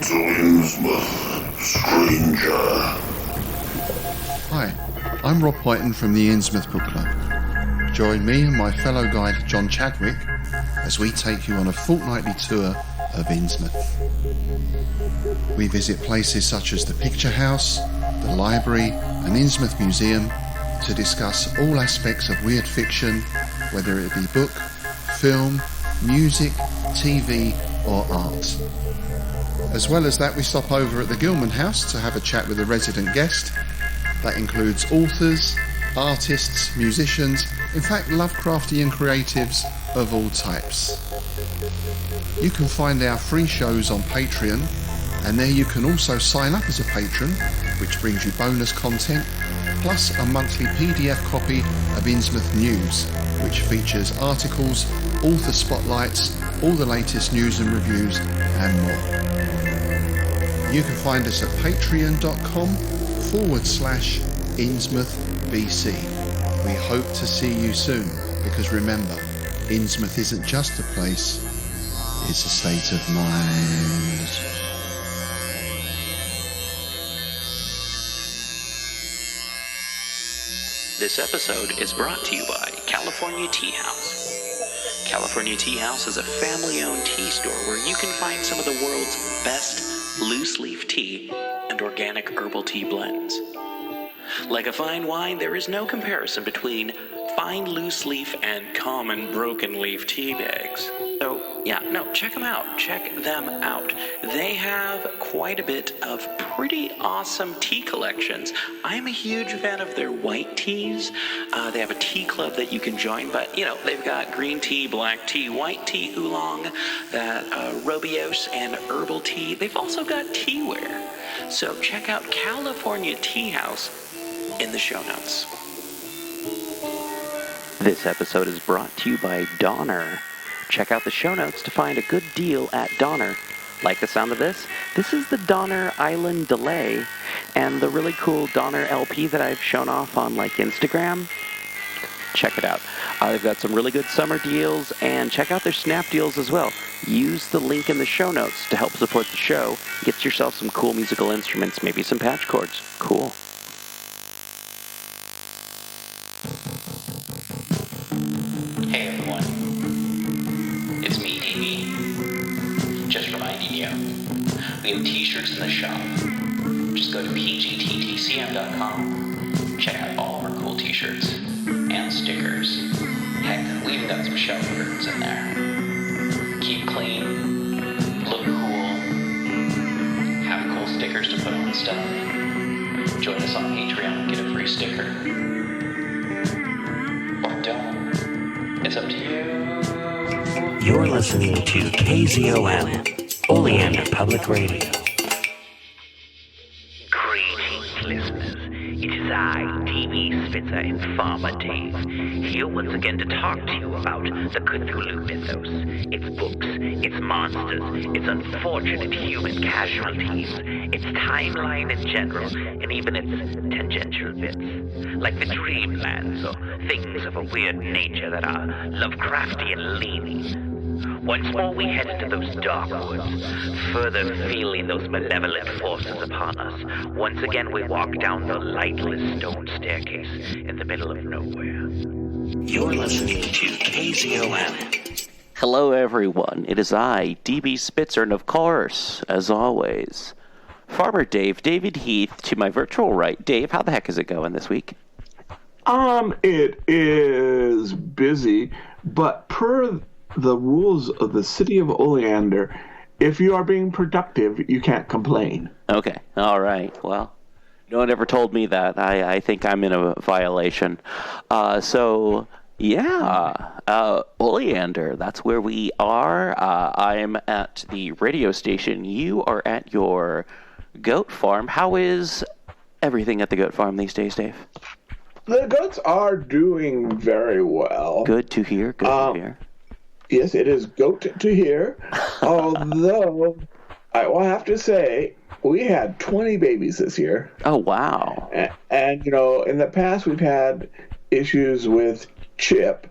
to Innsmouth, stranger. Hi, I'm Rob Whiten from the Innsmouth Book Club. Join me and my fellow guide John Chadwick as we take you on a fortnightly tour of Innsmouth. We visit places such as the Picture House, the Library and Innsmouth Museum to discuss all aspects of weird fiction, whether it be book, film, music, TV or art. As well as that, we stop over at the Gilman House to have a chat with a resident guest. That includes authors, artists, musicians, in fact Lovecraftian creatives of all types. You can find our free shows on Patreon, and there you can also sign up as a patron, which brings you bonus content, plus a monthly PDF copy of Innsmouth News, which features articles, author spotlights, all the latest news and reviews, and more. You can find us at patreon.com/InnsmouthBC. We hope to see you soon, because remember, Innsmouth isn't just a place, it's a state of mind. This episode is brought to you by California Tea House. California Tea House is a family-owned tea store where you can find some of the world's best loose-leaf tea and organic herbal tea blends. Like a fine wine, there is no comparison between fine loose-leaf and common broken-leaf tea bags. So, check them out. Check them out. They have quite a bit of pretty awesome tea collections. I'm a huge fan of their white teas. They have a tea club that you can join, but, they've got green tea, black tea, white tea, oolong, that Robios, and herbal tea. They've also got teaware. So check out California Tea House in the show notes. This episode is brought to you by Donner. Check out the show notes to find a good deal at Donner. Like the sound of this? This is the Donner Island Delay, and the really cool Donner LP that I've shown off on Instagram. Check it out. They've got some really good summer deals, and check out their snap deals as well. Use the link in the show notes to help support the show. Get yourself some cool musical instruments, maybe some patch cords. Cool. Hey everyone, it's me, DB. Just reminding you, we have t-shirts in the shop. Just go to pgttcm.com, check out all of our cool t-shirts and stickers. Heck, we even got some shelf curtains in there. Keep clean, look cool, have cool stickers to put on stuff. Join us on Patreon and get a free sticker. Or don't. It's up to you. You're listening to KZOM, Oleander Public Radio. Greetings, listeners. It is I, DB Spitzer in Farmer Dave, here once again to talk to you about the Cthulhu mythos, its books, its monsters, its unfortunate human casualties, its timeline in general, and even its tangential bits, like the dreamlands or things of a weird nature that are Lovecraftian leaning. Once more we head into those dark woods, further feeling those malevolent forces upon us. Once again we walk down the lightless stone staircase in the middle of nowhere. You're listening to KZOM. Hello everyone, it is I, DB Spitzer, and of course, as always, Farmer Dave, David Heath, to my virtual right. Dave, how the heck is it going this week? It is busy, but per the rules of the city of Oleander, if you are being productive, you can't complain. Okay, all right. Well, no one ever told me that. I think I'm in a violation. Oleander, that's where we are. I'm at the radio station. You are at your goat farm. How is everything at the goat farm these days, Dave? The goats are doing very well. Good to hear. Good to hear. Yes, it is goat to hear. Although, I will have to say, we had 20 babies this year. Oh, wow. And in the past, we've had issues with Chip.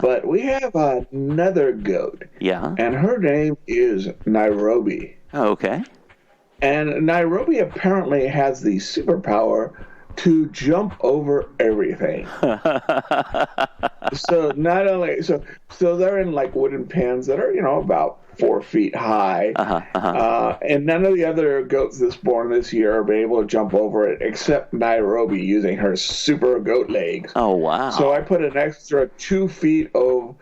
But we have another goat. Yeah. And her name is Nairobi. Oh, okay. And Nairobi apparently has the superpower to jump over everything. So not only so they're in like wooden pens that are about 4 feet high, and none of the other goats that's born this year have been able to jump over it except Nairobi using her super goat legs. Oh wow! So I put an extra 2 feet of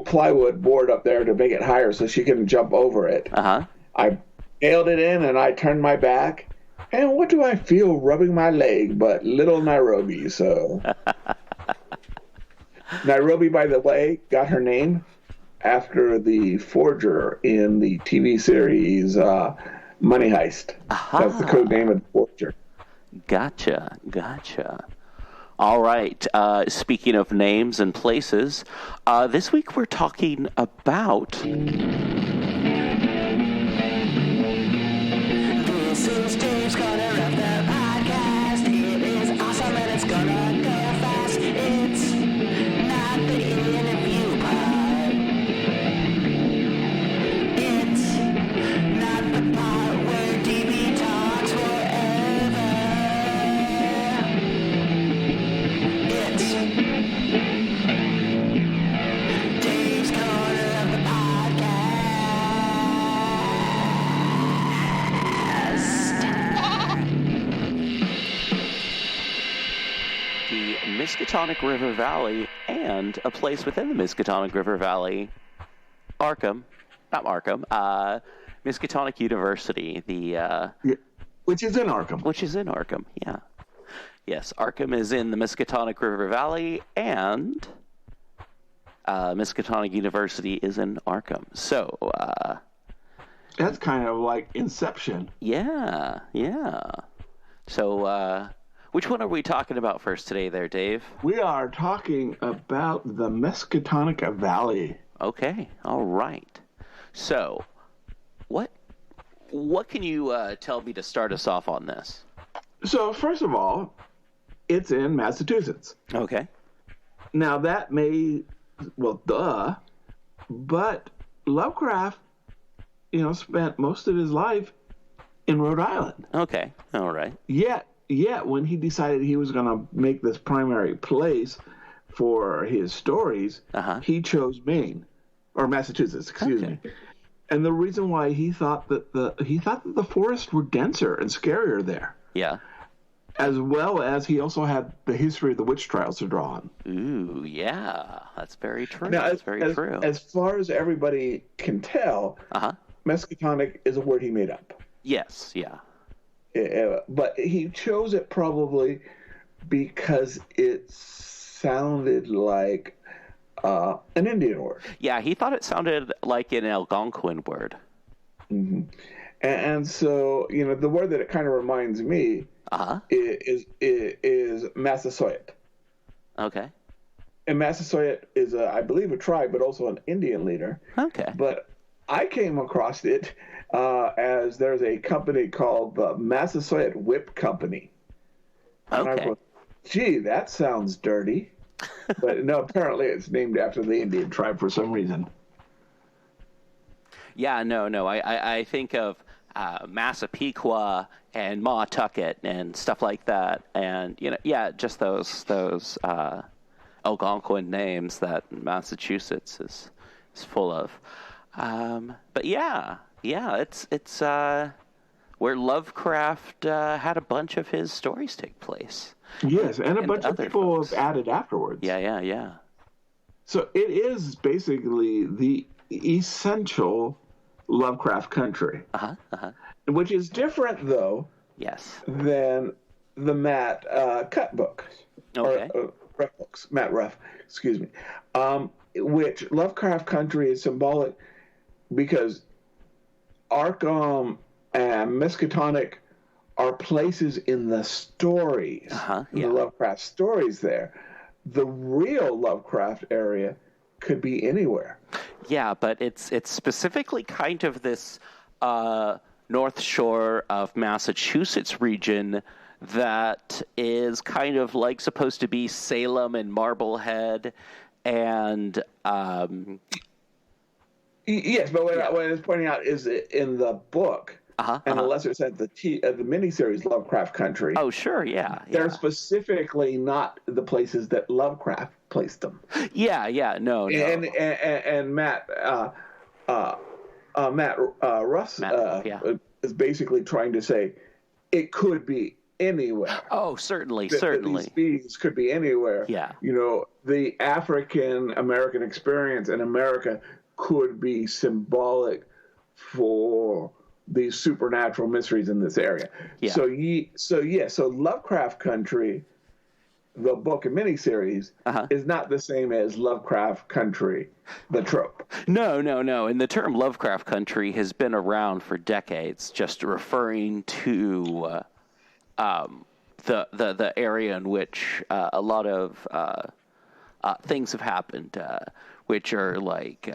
plywood board up there to make it higher so she can jump over it. I nailed it in and I turned my back. And what do I feel rubbing my leg but little Nairobi? So Nairobi, by the way, got her name after the forger in the TV series Money Heist. That's the code name of the forger. Gotcha. All right. Speaking of names and places, this week we're talking about... This is Dave's Corner of the Podcast. It is awesome and it's gonna go fast. It's not the interview pod. It's not the part where DB talks forever. It's Dave's Corner of the Podcast. the Miskatonic River Valley and a place within the Miskatonic River Valley, Miskatonic University, Which is in Arkham. Yeah. Yes, Arkham is in the Miskatonic River Valley, and Miskatonic University is in Arkham. So, That's kind of like Inception. yeah. So, which one are we talking about first today there, Dave? We are talking about the Miskatonic Valley. Okay, all right. So, what can you tell me to start us off on this? So, first of all, it's in Massachusetts. Okay. Now, that but Lovecraft, spent most of his life in Rhode Island. Okay, all right. Yet, when he decided he was going to make this primary place for his stories, he chose Maine, or Massachusetts, excuse me. And the reason why he thought that the forests were denser and scarier there. Yeah. As well as he also had the history of the witch trials to draw on. Ooh, yeah, that's very true. Now, that's very true. As far as everybody can tell, Miskatonic is a word he made up. Yes, yeah. But he chose it probably because it sounded like an Indian word. Yeah, he thought it sounded like an Algonquin word. Mm-hmm. And so, the word that it kind of reminds me is Massasoit. Okay. And Massasoit is, I believe, a tribe, but also an Indian leader. Okay. But I came across it as there's a company called the Massasoit Whip Company. And I thought, gee, that sounds dirty. But no, apparently it's named after the Indian tribe for some reason. Yeah, no. I think of Massapequa and Mawtucket and stuff like that, and just those Algonquin names that Massachusetts is full of. But yeah, it's where Lovecraft had a bunch of his stories take place. Yes, and a bunch of people have added afterwards. Yeah. So it is basically the essential Lovecraft country. Which is different, though, than the Matt Cut books. Okay. Or Ruff books. Matt Ruff, excuse me. Which Lovecraft country is symbolic because Arkham and Miskatonic are places in the stories, the Lovecraft stories there. The real Lovecraft area could be anywhere. Yeah, but it's specifically kind of this North Shore of Massachusetts region that is kind of like supposed to be Salem and Marblehead and yes, but what I was pointing out is in the book and a lesser extent the miniseries Lovecraft Country. Oh, sure, yeah. They're specifically not the places that Lovecraft placed them. Yeah, no. And Matt Russ is basically trying to say it could be anywhere. Oh, certainly. These beings could be anywhere. Yeah. The African American experience in America could be symbolic for these supernatural mysteries in this area. Yeah. So Lovecraft Country, the book and miniseries, is not the same as Lovecraft Country, the trope. No. And the term Lovecraft Country has been around for decades, just referring to the area in which a lot of things have happened, which are like,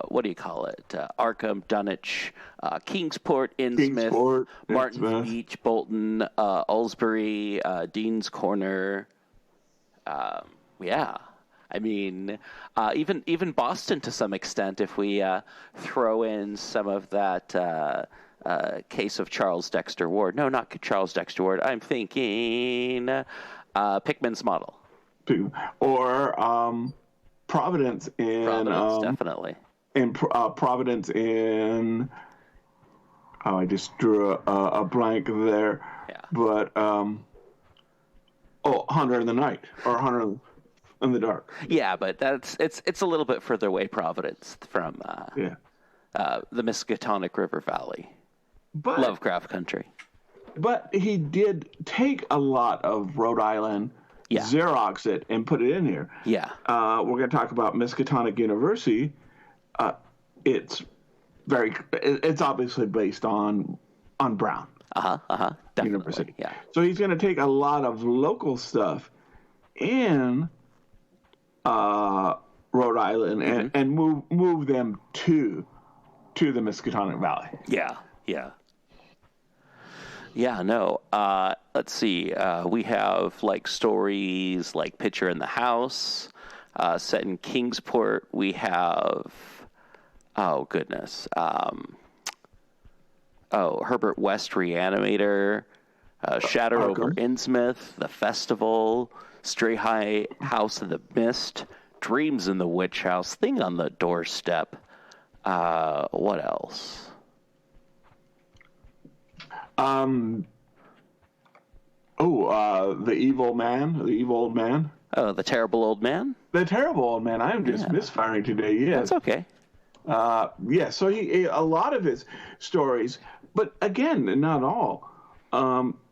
what do you call it? Arkham, Dunwich, Kingsport, Innsmouth, Martins Beach, Bolton, Aylesbury, Dean's Corner. Yeah. I mean, even Boston to some extent, if we throw in some of that case of Charles Dexter Ward. No, not Charles Dexter Ward. I'm thinking Pickman's Model. Or Providence definitely. In Providence in... Oh, I just drew a blank there. Yeah. But... Hunter in the Night, or Hunter in the Dark. Yeah, but it's a little bit further away, Providence, from the Miskatonic River Valley. But Lovecraft Country. But he did take a lot of Rhode Island, Xerox it, and put it in here. Yeah. We're going to talk about Miskatonic University. It's obviously based on Brown. Definitely. University. Yeah. So he's going to take a lot of local stuff in Rhode Island and move them to the Miskatonic Valley. Yeah. No. Let's see. We have like stories like Picture in the House, set in Kingsport. We have, oh goodness. Herbert West Reanimator, Shadow over Innsmouth, The Festival, Stray House of the Mist, Dreams in the Witch House, Thing on the Doorstep. What else? The Evil Old Man. Oh, The Terrible Old Man? The Terrible Old Man. I am just misfiring today. Yeah. That's okay. So he a lot of his stories, but again, not all.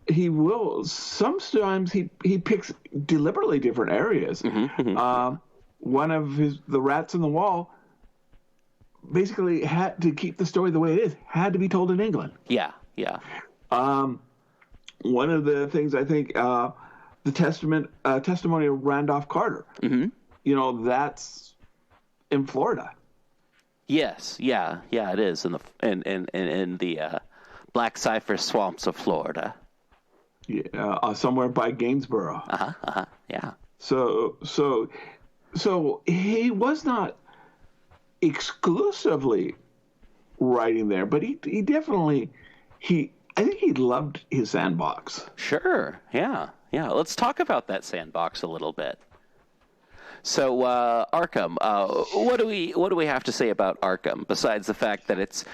He will sometimes he picks deliberately different areas. One of the Rats in the Wall basically had to keep the story the way it is. Had to be told in England. Yeah. One of the things I think the testimony of Randolph Carter. That's in Florida. Yes, yeah, it is in the Black Cypress swamps of Florida. Yeah, somewhere by Gainsborough. Yeah. So he was not exclusively writing there, but he definitely I think he loved his sandbox. Sure. Yeah. Let's talk about that sandbox a little bit. So Arkham, what do we have to say about Arkham besides the fact that it's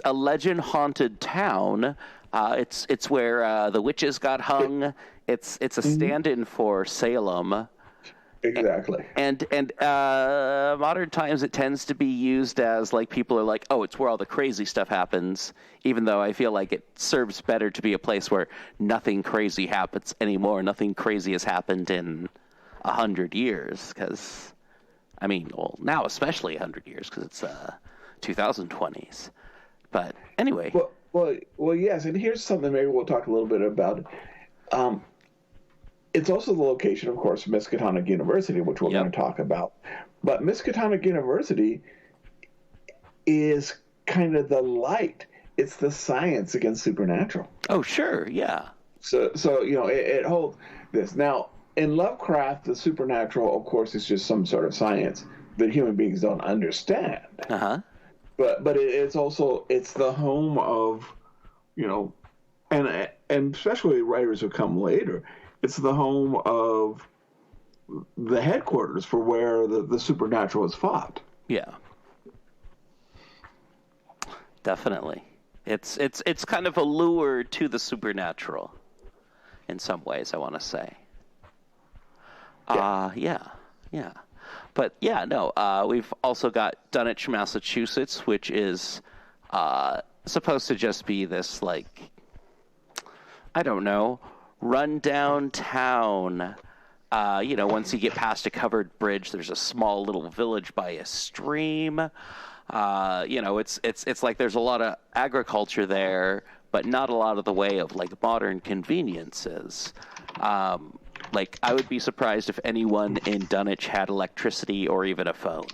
a legend haunted town. It's where the witches got hung. It's a stand-in for Salem. Exactly. And modern times it tends to be used as like people are like, oh, it's where all the crazy stuff happens, even though I feel like it serves better to be a place where nothing crazy happens anymore. Nothing crazy has happened in 100 years because, I mean, well, now especially 100 years because it's 2020s. But anyway. Well, yes, and here's something maybe we'll talk a little bit about. It's also the location, of course, of Miskatonic University, which we're going to talk about. But Miskatonic University is kind of the light. It's the science against supernatural. Oh, sure, yeah. So it holds this. Now, in Lovecraft, the supernatural, of course, is just some sort of science that human beings don't understand. but it's also the home of, and especially writers who come later, it's the home of the headquarters for where the supernatural is fought. Yeah. Definitely. It's kind of a lure to the supernatural in some ways, I want to say. Yeah. But yeah, no, we've also got Dunwich, Massachusetts, which is supposed to just be this, like, I don't know, run-down town. Once you get past a covered bridge, there's a small little village by a stream. It's like there's a lot of agriculture there, but not a lot of the way of, like, modern conveniences. Like, I would be surprised if anyone in Dunwich had electricity or even a phone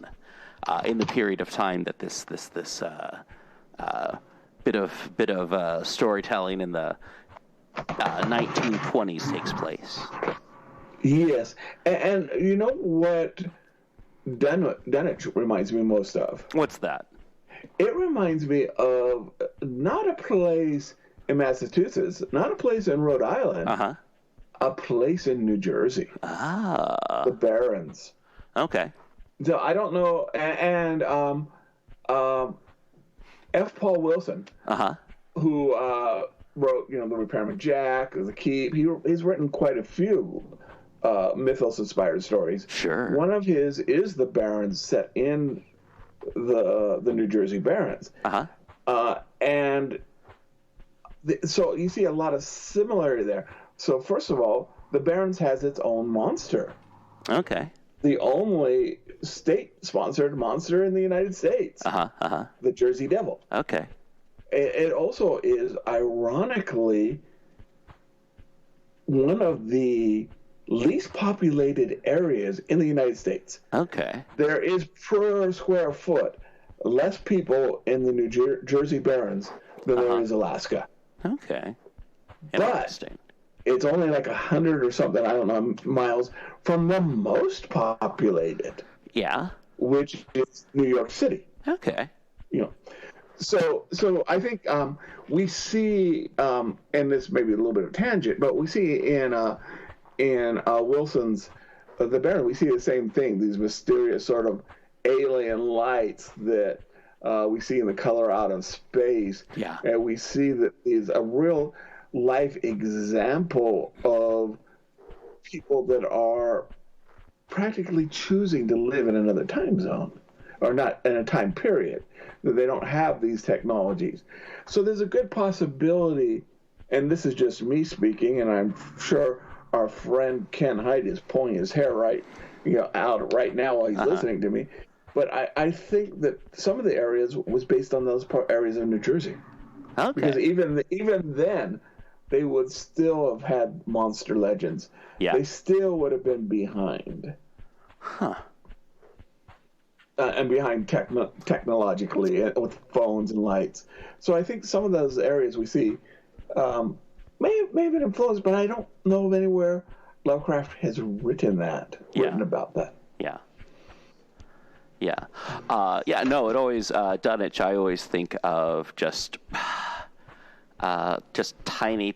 in the period of time that this bit of storytelling in the 1920s takes place. Yes, and you know what Dunwich reminds me most of? What's that? It reminds me of not a place in Massachusetts, not a place in Rhode Island, a place in New Jersey. The Barrens. Okay. So I don't know, and F. Paul Wilson, who wrote, The Repairman Jack, The Keep. He's written quite a few mythos-inspired stories. Sure. One of his is The Barrens, set in the New Jersey Barrens. So you see a lot of similarity there. So first of all, the Barrens has its own monster. Okay. The only state-sponsored monster in the United States. The Jersey Devil. Okay. It also is, ironically, one of the least populated areas in the United States. Okay. There is, per square foot, less people in the New Jersey Barrens than there is Alaska. Okay. Interesting. But it's only like 100 or something, I don't know, miles from the most populated. Yeah. Which is New York City. Okay. So I think we see, and this may be a little bit of a tangent, but we see in Wilson's The Baron, we see the same thing, these mysterious sort of alien lights that we see in The Color Out of Space. Yeah. And we see that is a real life example of people that are practically choosing to live in another time zone, or not in a time period, that they don't have these technologies. So there's a good possibility, and this is just me speaking, and I'm sure our friend Ken Hyde is pulling his hair out right now while he's listening to me, but I think that some of the areas was based on those areas of New Jersey. Okay. Because even then, they would still have had monster legends. Yeah. They still would have been behind. And behind technologically, with phones and lights. So I think some of those areas we see may have been influenced, but I don't know of anywhere Lovecraft has written about that. Yeah. No, it always, Dunwich, I always think of just tiny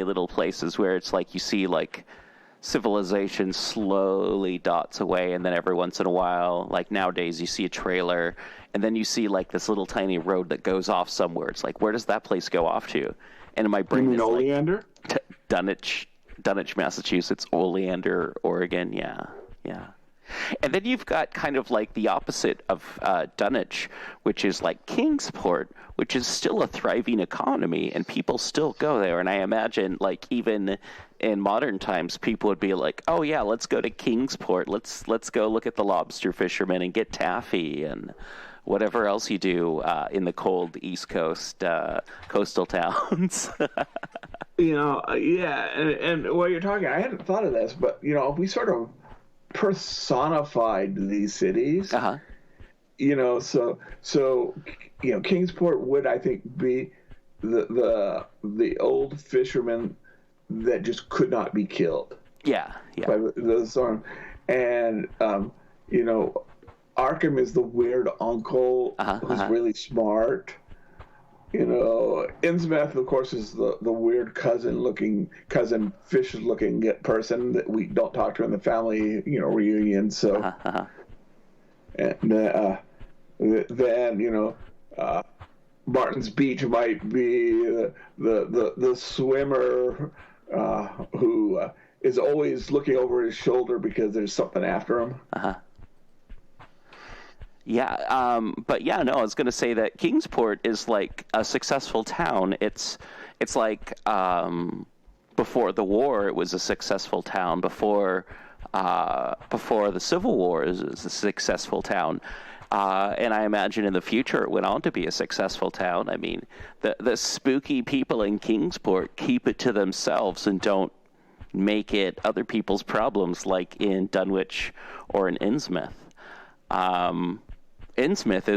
little places where it's like you see like civilization slowly dots away, and then every once in a while, like nowadays, you see a trailer, and then you see like this little tiny road that goes off somewhere. It's like, where does that place go off to? And in my brain is Oleander? Like Dunwich, Massachusetts, Oleander, Oregon. Yeah. And then you've got kind of like the opposite of Dunwich, which is like Kingsport, which is still a thriving economy, and people still go there. And I imagine, like, even in modern times, people would be like, "Oh yeah, let's go to Kingsport. Let's go look at the lobster fishermen and get taffy and whatever else you do in the cold East Coast coastal towns." And while you're talking, I hadn't thought of this, but we sort of personified these cities. So Kingsport would, I think, be the old fishermen that just could not be killed. Yeah. By the storm. And Arkham is the weird uncle who's really smart. Innsmouth, of course, is the weird cousin fish-looking person that we don't talk to in the family, reunion. So, and then Martin's Beach might be the swimmer who is always looking over his shoulder because there's something after him. Yeah, but yeah, no, I was going to say that Kingsport is like a successful town. It's like before the war, it was a successful town. Before the Civil War, it was a successful town. And I imagine in the future it went on to be a successful town. I mean, the spooky people in Kingsport keep it to themselves and don't make it other people's problems, like in Dunwich or in Innsmouth. Innsmouth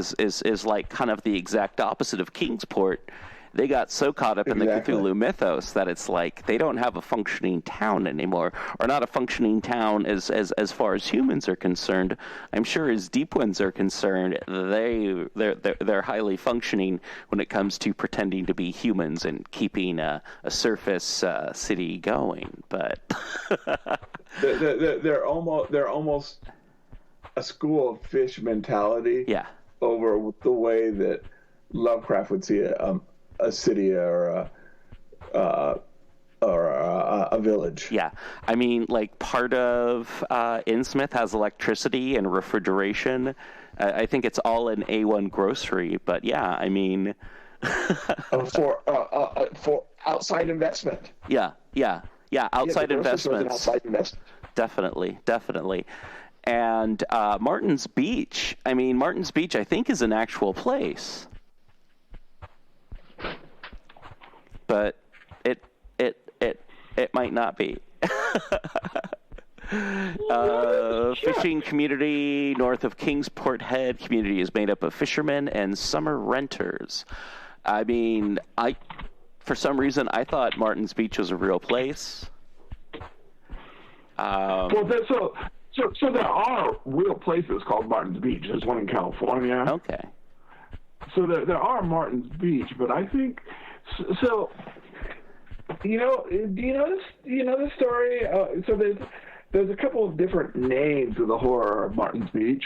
is like kind of the exact opposite of Kingsport. They got so caught up in the Cthulhu mythos that it's like they don't have a functioning town anymore, or not a functioning town as far as humans are concerned. I'm sure as deep ones are concerned, they're highly functioning when it comes to pretending to be humans and keeping a surface city going. But they're almost a school of fish mentality. Yeah. Over the way that Lovecraft would see a city or a village. Yeah, I mean, like part of Innsmouth has electricity and refrigeration. I think it's all in A1 grocery, but yeah, I mean, for outside investment. Yeah, outside investments. Outside investment. Definitely. And Martin's Beach. I mean, Martin's Beach, I think, is an actual place. But it might not be. Fishing community north of Kingsport Head. Community is made up of fishermen and summer renters. I mean, for some reason I thought Martin's Beach was a real place. So there are real places called Martin's Beach. There's one in California. Okay. So there are Martin's Beach, but I think so. Do you know the story? So there's a couple of different names of the horror of Martin's Beach.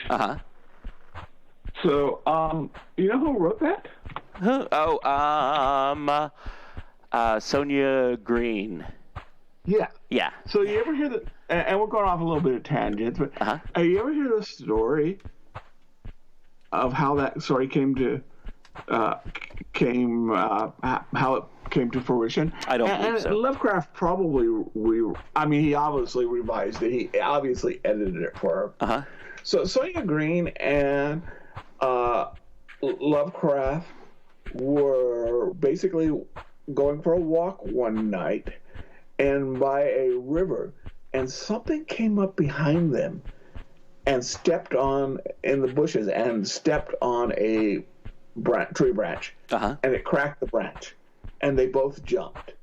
So you know who wrote that? Sonia Green. Yeah. So you ever hear the? And we're going off a little bit of tangents, but you ever hear the story of how that story came to how it came to fruition? I don't think so. Lovecraft probably he obviously revised it. He obviously edited it for her. So Sonia Green and Lovecraft were basically going for a walk one night, and by a river, and something came up behind them and stepped on in the bushes and stepped on a tree branch, and it cracked the branch, and they both jumped.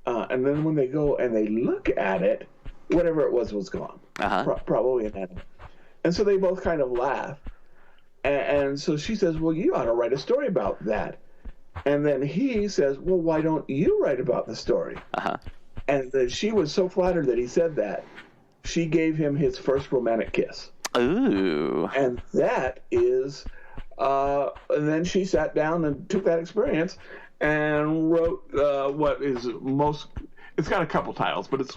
And then when they go and they look at it, whatever it was gone. Probably an animal. And so they both kind of laugh. And so she says, well, you ought to write a story about that. And then he says, well, why don't you write about the story? And then she was so flattered that he said that, she gave him his first romantic kiss. Ooh. And that is, and then she sat down and took that experience and wrote what is it's got a couple titles, but it's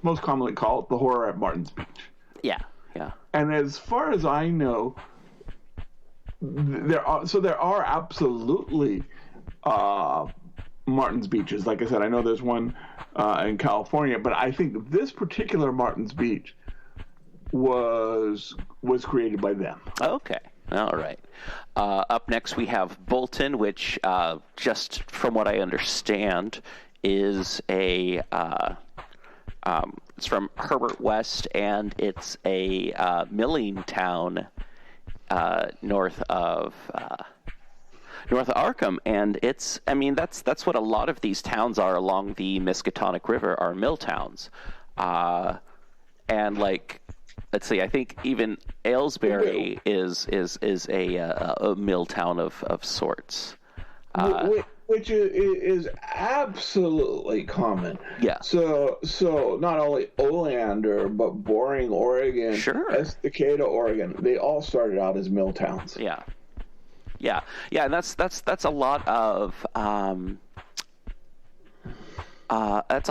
most commonly called The Horror at Martin's Beach. Yeah. And as far as I know, there are absolutely Martin's Beaches. Like I said, I know there's one in California, but I think this particular Martin's Beach was created by them. Okay. All right. Up next, we have Bolton, which, just from what I understand, is it's from Herbert West, and it's a milling town north of Arkham, and that's what a lot of these towns are along the Miskatonic River, are mill towns. and like, let's see, I think even Aylesbury is a mill town of sorts. Which is absolutely common. Yeah. So not only Oleander, but Boring, Oregon, sure, Estacada, Oregon, they all started out as mill towns. Yeah. And that's a lot of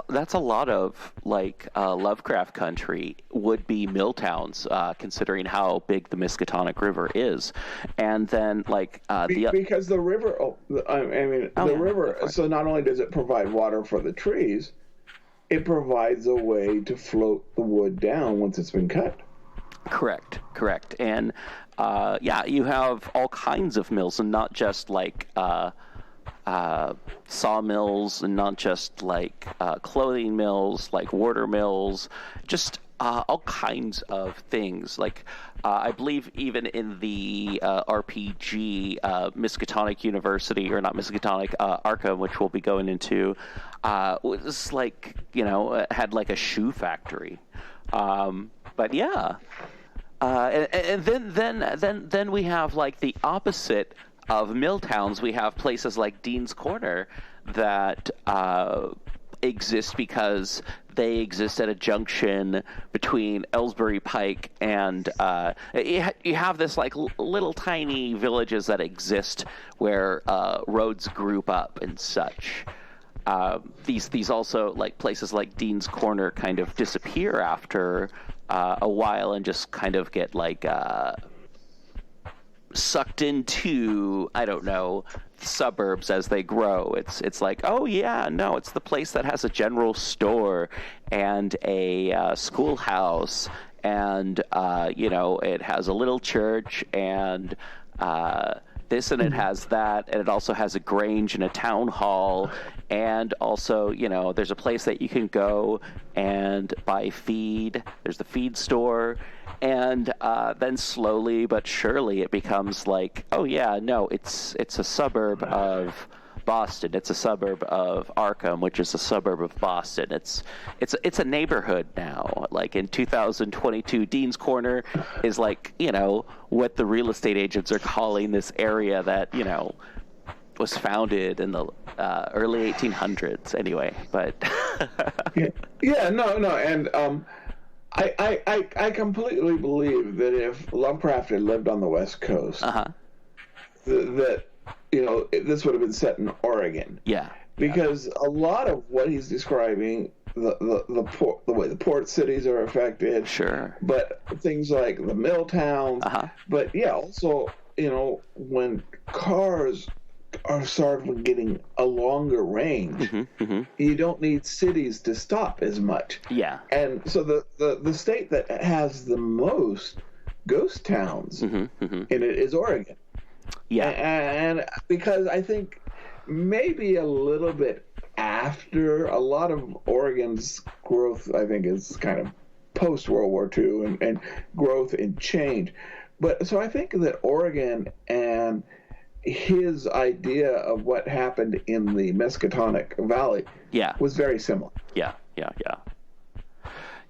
that's a lot of like Lovecraft country would be mill towns, considering how big the Miskatonic River is, and then like because the river. The river. So not only does it provide water for the trees, it provides a way to float the wood down once it's been cut. Correct, and you have all kinds of mills, and not just like sawmills, and not just like clothing mills, like water mills, just all kinds of things. Like I believe even in the RPG Miskatonic University, or not Miskatonic, Arkham, which we'll be going into, was like, had like a shoe factory. But yeah, and then we have like the opposite of mill towns. We have places like Dean's Corner that exist because they exist at a junction between Aylesbury Pike and you have this like little tiny villages that exist where roads group up and such. These also, like places like Dean's Corner, kind of disappear after a while and just kind of get like sucked into, I don't know, suburbs as they grow. It's like, oh yeah, no, it's the place that has a general store and a schoolhouse, and it has a little church and this, and it has that, and it also has a grange and a town hall, and also, there's a place that you can go and buy feed. There's the feed store, and then slowly but surely it becomes like, oh yeah, no, it's a suburb of Boston. It's a suburb of Arkham, which is a suburb of Boston. It's a neighborhood now. Like in 2022, Dean's Corner is like, what the real estate agents are calling this area that, was founded in the early 1800s anyway. But no, and I completely believe that if Lovecraft had lived on the West Coast, that this would have been set in Oregon. Yeah. Because a lot of what he's describing, the way the port cities are affected. Sure. But things like the mill towns. But yeah, also, when cars are started getting a longer range, you don't need cities to stop as much. Yeah. And so the state that has the most ghost towns in it is Oregon. Yeah. And because I think maybe a little bit after, a lot of Oregon's growth, I think, is kind of post-World War II and growth and change. But so I think that Oregon and his idea of what happened in the Miskatonic Valley was very similar. Yeah,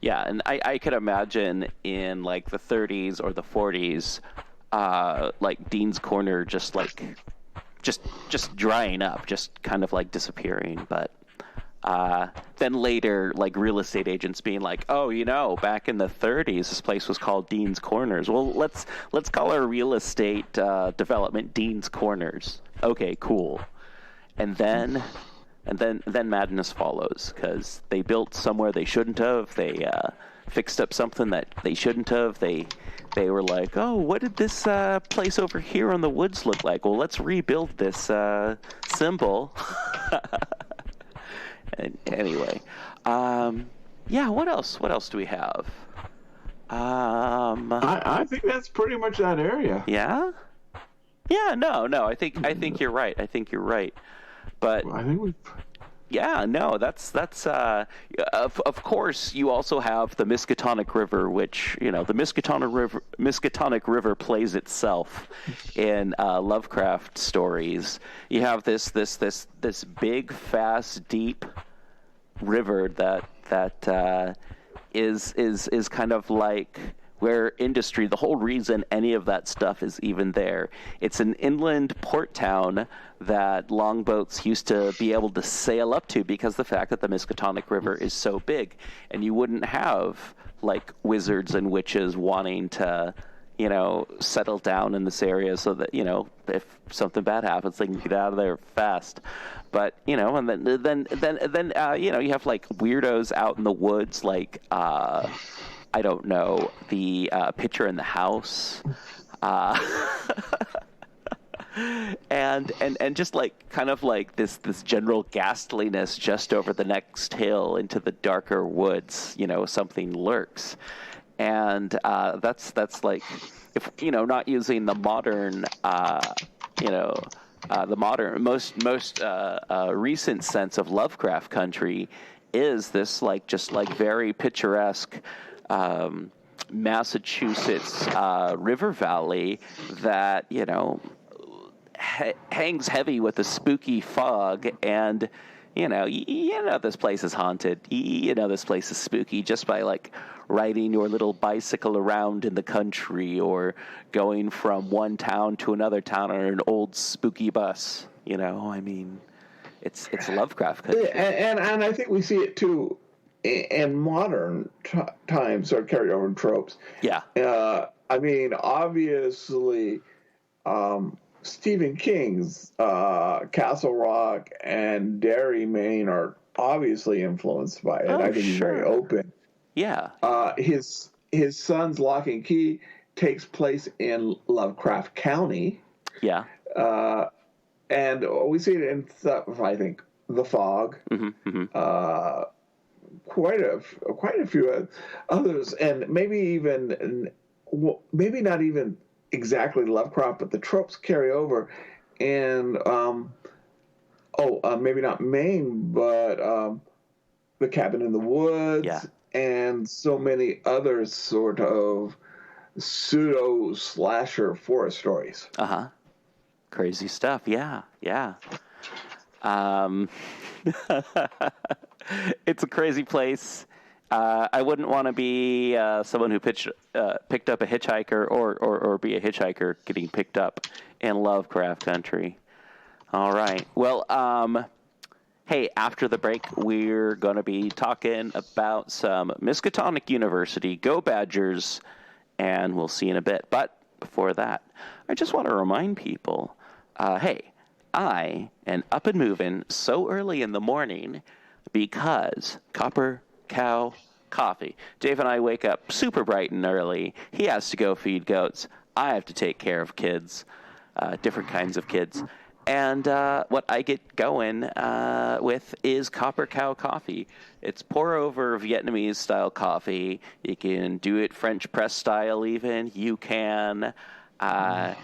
and I could imagine in like the 30s or the 40s, like Dean's Corner just drying up, just kind of like disappearing. But then later, like real estate agents being like, oh, back in the 30s, this place was called Dean's Corners. Well, let's call our real estate development Dean's Corners. Okay, cool. And then madness follows, because they built somewhere they shouldn't have. They fixed up something that they shouldn't have. They were like, oh, what did this place over here on the woods look like? Well, let's rebuild this symbol. And anyway, what else? What else do we have? I think that's pretty much that area. Yeah. Yeah. No. I think you're right. But I think we. Yeah. No. That's. Of course, you also have the Miskatonic River, which the Miskatonic River plays itself in Lovecraft stories. You have this big, fast, deep river that is kind of like where industry, the whole reason any of that stuff is even there. It's an inland port town that longboats used to be able to sail up to because the fact that the Miskatonic River is so big, and you wouldn't have like wizards and witches wanting to, you know, settle down in this area so that, you know, if something bad happens, they can get out of there fast. But, you know, and then you know, you have like weirdos out in the woods, like, I don't know, the Picture in the House, and just like kind of like this general ghastliness just over the next hill into the darker woods. You know, something lurks, and that's like, if you know, not using the modern, you know, the modern most recent sense of Lovecraft country is this like just like very picturesque Massachusetts river valley that, you know, hangs heavy with a spooky fog, and you know this place is haunted. You know this place is spooky just by like riding your little bicycle around in the country or going from one town to another town on an old spooky bus. You know, I mean, it's Lovecraft country. And I think we see it too in modern times, or carryover tropes. Yeah. I mean, obviously, Stephen King's Castle Rock and Derry, Maine are obviously influenced by it. I think he's very open. Yeah. His son's Lock and Key takes place in Lovecraft County. Yeah. And we see it in stuff, I think, The Fog. Mm-hmm, mm-hmm. Quite a few others, and maybe not even exactly Lovecraft, but the tropes carry over. And maybe not Maine, but The Cabin in the Woods, and so many other sort of pseudo slasher forest stories. Crazy stuff. Yeah. It's a crazy place. I wouldn't want to be someone who picked up a hitchhiker or be a hitchhiker getting picked up in Lovecraft country. All right. Well, hey, after the break, we're going to be talking about some Miskatonic University. Go Badgers, and we'll see in a bit. But before that, I just want to remind people, hey, I am up and moving so early in the morning because Copper Cow Coffee. Dave and I wake up super bright and early. He has to go feed goats. I have to take care of kids, different kinds of kids. And what I get going with is Copper Cow Coffee. It's pour-over Vietnamese-style coffee. You can do it French press style even. You can... and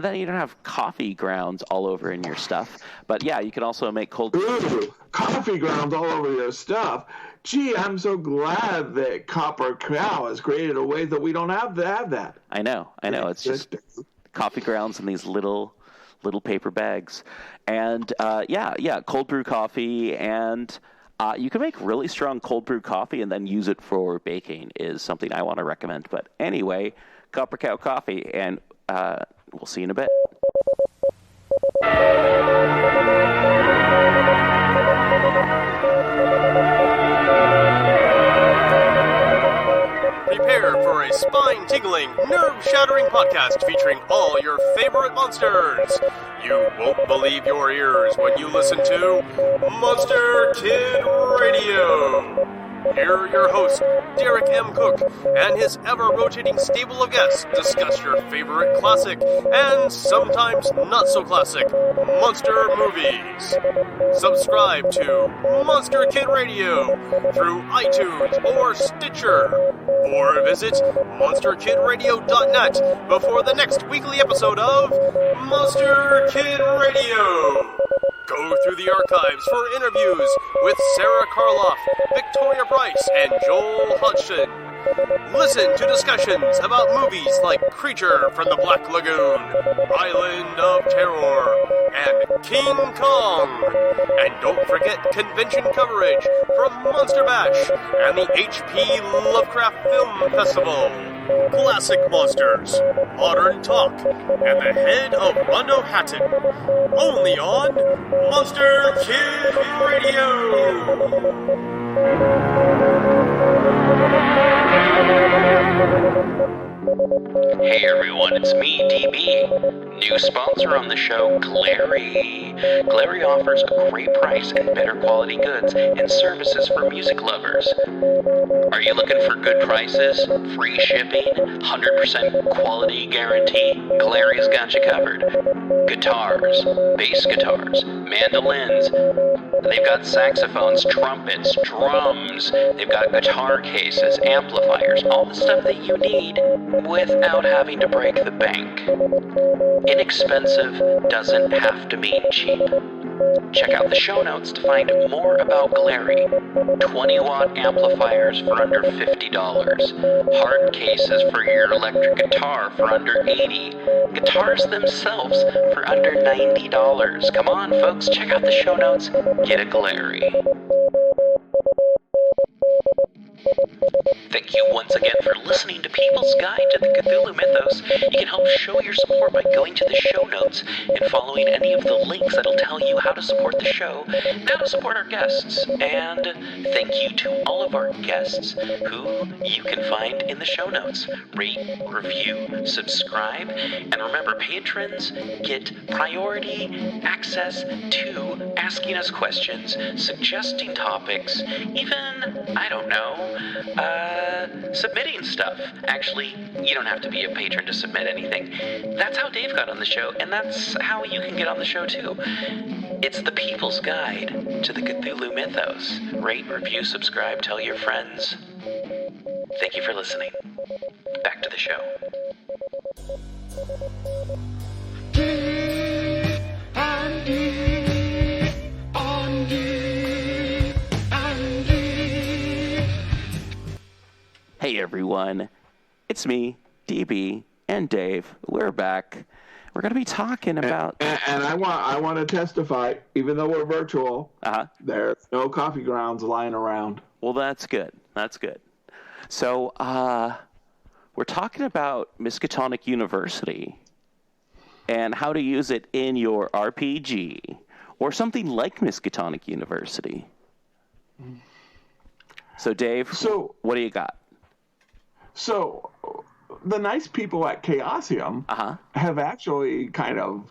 then you don't have coffee grounds all over in your stuff. But yeah, you can also make cold. Ooh, coffee grounds all over your stuff. Gee, I'm so glad that Copper Cow has created a way that we don't have to have that. I know. It's just coffee grounds in these little paper bags, and cold brew coffee, and you can make really strong cold brew coffee and then use it for baking is something I want to recommend. But anyway. Copper Cow Coffee, and we'll see you in a bit. Prepare for a spine-tingling, nerve-shattering podcast featuring all your favorite monsters. You won't believe your ears when you listen to Monster Kid Radio. Here are your hosts, Derek M. Cook, and his ever-rotating stable of guests discuss your favorite classic, and sometimes not-so-classic, monster movies. Subscribe to Monster Kid Radio through iTunes or Stitcher, or visit monsterkidradio.net before the next weekly episode of Monster Kid Radio. Go through the archives for interviews with Sarah Karloff, Victoria Bryce, and Joel Hodgson. Listen to discussions about movies like Creature from the Black Lagoon, Island of Terror, and King Kong. And don't forget convention coverage from Monster Bash and the HP Lovecraft Film Festival. Classic monsters, modern talk, and the head of Rondo Hatton. Only on Monster Kid Radio. Hey everyone, it's me, DB. New sponsor on the show, Glarry. Glarry offers a great price and better quality goods and services for music lovers. Are you looking for good prices, free shipping, 100% quality guarantee? Glarry's got you covered. Guitars, bass guitars, mandolins. They've got saxophones, trumpets, drums. They've got guitar cases, amplifiers, all the stuff that you need without having to break the bank. Inexpensive doesn't have to mean cheap. Check out the show notes to find more about Glarry. 20-watt amplifiers for under $50. Hard cases for your electric guitar for under $80. Guitars themselves for under $90. Come on, folks, check out the show notes. Get a Glarry. Thank you once again for listening to People's Guide to the Cthulhu Mythos. You can help show your support by going to the show notes and following any of the links that'll tell you how to support the show, how to support our guests, and thank you to all of our guests who you can find in the show notes. Rate, review, subscribe, and remember, patrons get priority access to asking us questions, suggesting topics, even, I don't know, submitting stuff. Actually, you don't have to be a patron to submit anything. That's how Dave got on the show, and that's how you can get on the show too. It's the People's Guide to the Cthulhu Mythos. Rate, review, subscribe, tell your friends. Thank you for listening. Back to the show. Hey everyone, it's me, DB, and Dave. We're back. We're going to be talking about... And I want to testify, even though we're virtual, there's no coffee grounds lying around. Well, that's good. That's good. So, we're talking about Miskatonic University and how to use it in your RPG or something like Miskatonic University. So, Dave, what do you got? So, the nice people at Chaosium have actually kind of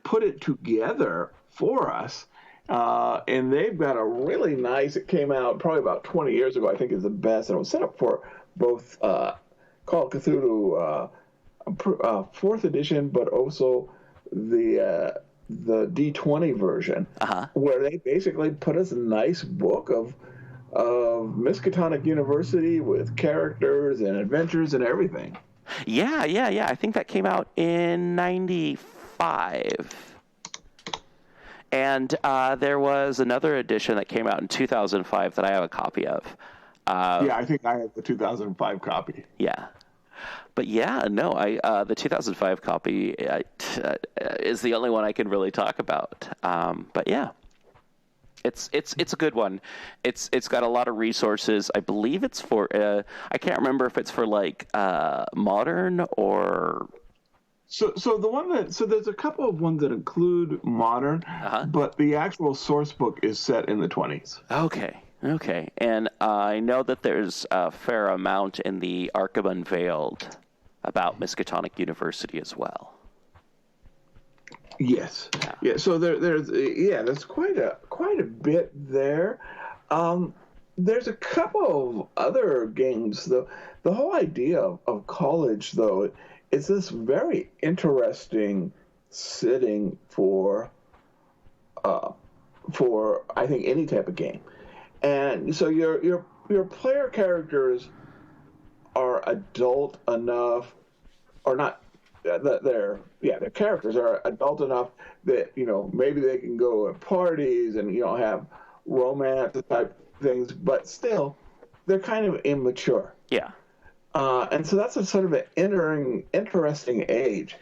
put it together for us. And they've got a really nice, it came out probably about 20 years ago, I think is the best. And it was set up for both Call of Cthulhu 4th edition, but also the D20 version, where they basically put us a nice book of Miskatonic University with characters and adventures and everything. Yeah. I think that came out in 95. And there was another edition that came out in 2005 that I have a copy of. I think I have the 2005 copy. Yeah. But the 2005 copy is the only one I can really talk about. But yeah. It's a good one. It's got a lot of resources. I believe it's for I can't remember if it's for like modern or. So the one there's a couple of ones that include modern, but the actual source book is set in the 20s. Okay, and I know that there's a fair amount in the Arkham Unveiled about Miskatonic University as well. Yes. Yeah. So there's quite a bit there. There's a couple of other games. The whole idea of college, though, is this very interesting setting for I think any type of game. And so your player characters are adult enough, or not. Their characters are adult enough that maybe they can go at parties and have romance type things, but still they're kind of immature. Yeah. And so that's a sort of an interesting age.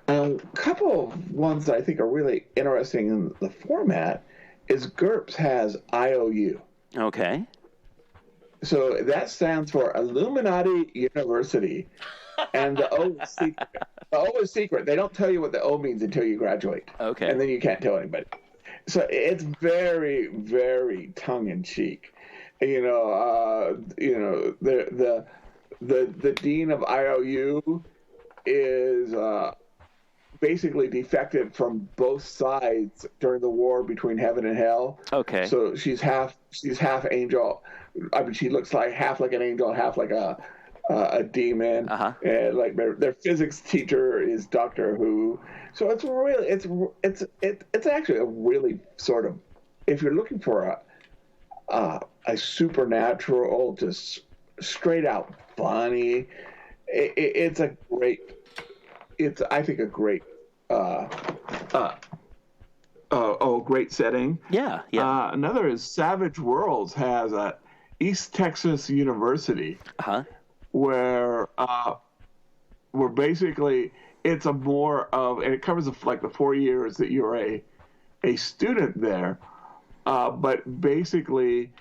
A couple of ones that I think are really interesting in the format is GURPS has IOU. Okay. So that stands for Illuminati University. And the O is secret. The O is secret. They don't tell you what the O means until you graduate. Okay. And then you can't tell anybody. So it's very, very tongue-in-cheek. The dean of IOU is basically defected from both sides during the war between heaven and hell. Okay. So she's half angel. I mean, she looks like half like an angel, half like a demon. Uh-huh. And like their physics teacher is Doctor Who. So it's really it's actually a really sort of, if you're looking for a supernatural, just straight out funny, it's a great. It's, I think, a great, great setting. Yeah. Another is Savage Worlds has a East Texas University, where basically it's a more of, and it covers like the 4 years that you're a student there, but basically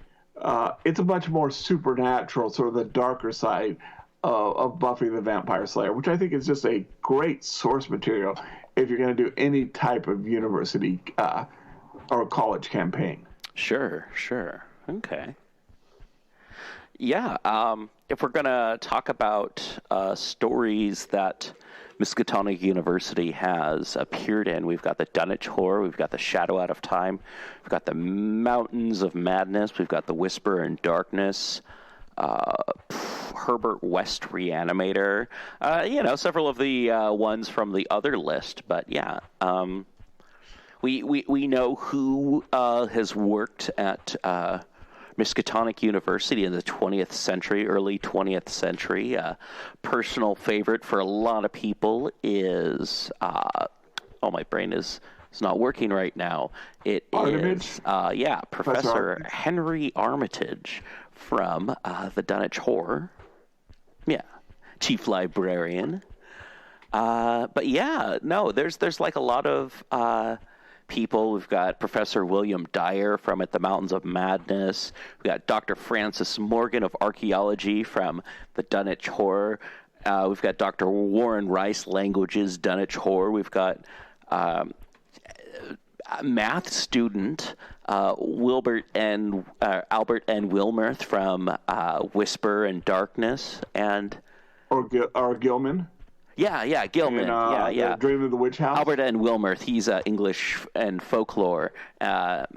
it's a much more supernatural, sort of the darker side of Buffy the Vampire Slayer, which I think is just a great source material if you're going to do any type of university or college campaign. Sure. Okay. Yeah, if we're going to talk about stories that Miskatonic University has appeared in, we've got the Dunwich Horror, we've got the Shadow Out of Time, we've got the Mountains of Madness, we've got the Whisper in Darkness, Herbert West Reanimator, several of the ones from the other list. But yeah, we know who has worked at Miskatonic University in the 20th century, early 20th century. Personal favorite for a lot of people is my brain is not working right now. It is Professor Henry Armitage from the Dunwich Horror. Yeah, chief librarian. But yeah, no, there's like a lot of people. We've got Professor William Dyer from At the Mountains of Madness. We've got Dr. Francis Morgan of Archaeology from the Dunwich Horror. We've got Dr. Warren Rice, Languages, Dunwich Horror. We've got math student Albert N. Wilmerth from Whisper and Darkness, and or Gilman. Yeah, Gilman. And, Dream of the Witch House. Albert N. Wilmerth. He's English and folklore at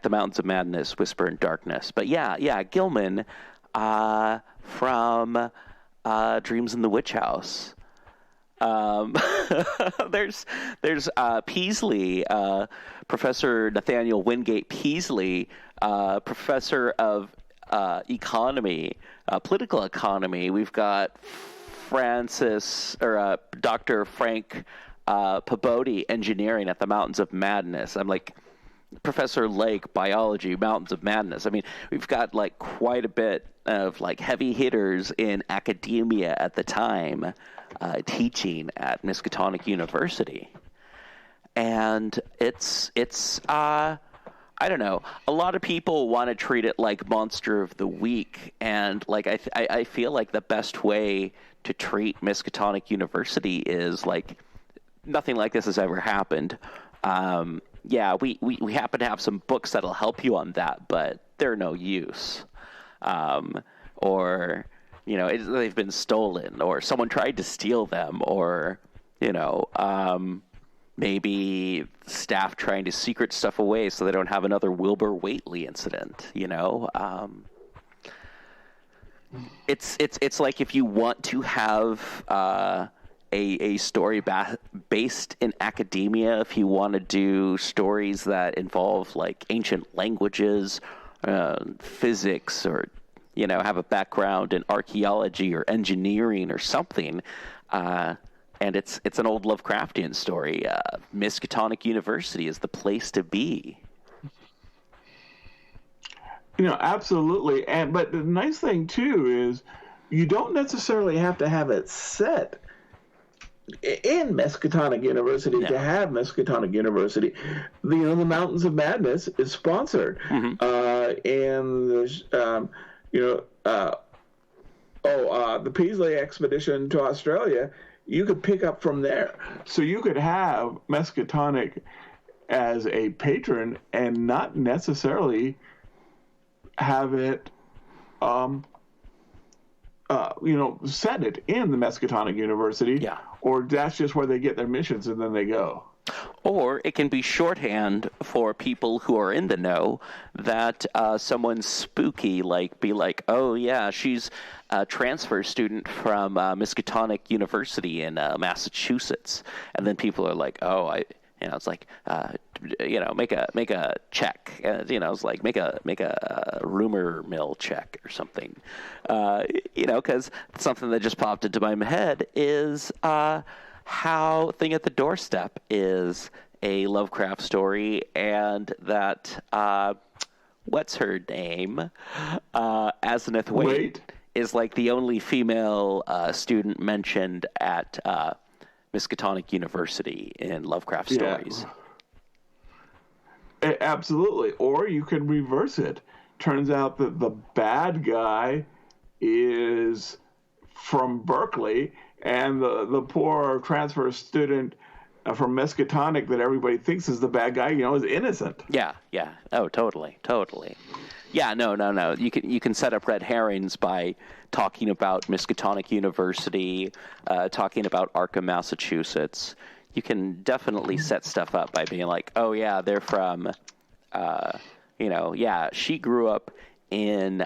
the Mountains of Madness, Whisper and Darkness. But yeah, Gilman from Dreams in the Witch House. There's Peasley, Professor Nathaniel Wingate Peasley, professor of economy, political economy. We've got Dr. Frank Pabodi, engineering at the Mountains of Madness. I'm like, Professor Lake, biology, Mountains of Madness. I mean, we've got like quite a bit of like heavy hitters in academia at the time teaching at Miskatonic University. And it's I don't know. A lot of people want to treat it like Monster of the Week, and like I feel like the best way to treat Miskatonic University is like nothing like this has ever happened. Yeah, we happen to have some books that'll help you on that, but they're no use. Or, they've been stolen, or someone tried to steal them, or, maybe staff trying to secret stuff away so they don't have another Wilbur Whately incident, It's like if you want to have a story based in academia, if you want to do stories that involve like ancient languages, physics, or have a background in archaeology or engineering or something, and it's an old Lovecraftian story, Miskatonic University is the place to be. Absolutely. But the nice thing too is, you don't necessarily have to have it set in Miskatonic University to have Miskatonic University. The Mountains of Madness is sponsored, and there's the Peasley expedition to Australia. You could pick up from there, so you could have Miskatonic as a patron and not necessarily have it set it in the Miskatonic University. Yeah. Or that's just where they get their missions and then they go. Or it can be shorthand for people who are in the know that someone's spooky, be like, oh yeah, she's a transfer student from Miskatonic University in Massachusetts, and then people are like, oh, it's like, make a check. It's like make a rumor mill check or something. Because something that just popped into my head is how Thing at the Doorstep is a Lovecraft story, and that what's her name, Asenath Waite is like the only female student mentioned at Miskatonic University in Lovecraft stories. Absolutely. Or you could reverse it. Turns out that the bad guy is from Berkeley, and the poor transfer student from Miskatonic that everybody thinks is the bad guy, is innocent. Yeah. Oh, totally. Yeah, no. You can set up red herrings by talking about Miskatonic University, talking about Arkham, Massachusetts. You can definitely set stuff up by being like, oh yeah, they're from, she grew up in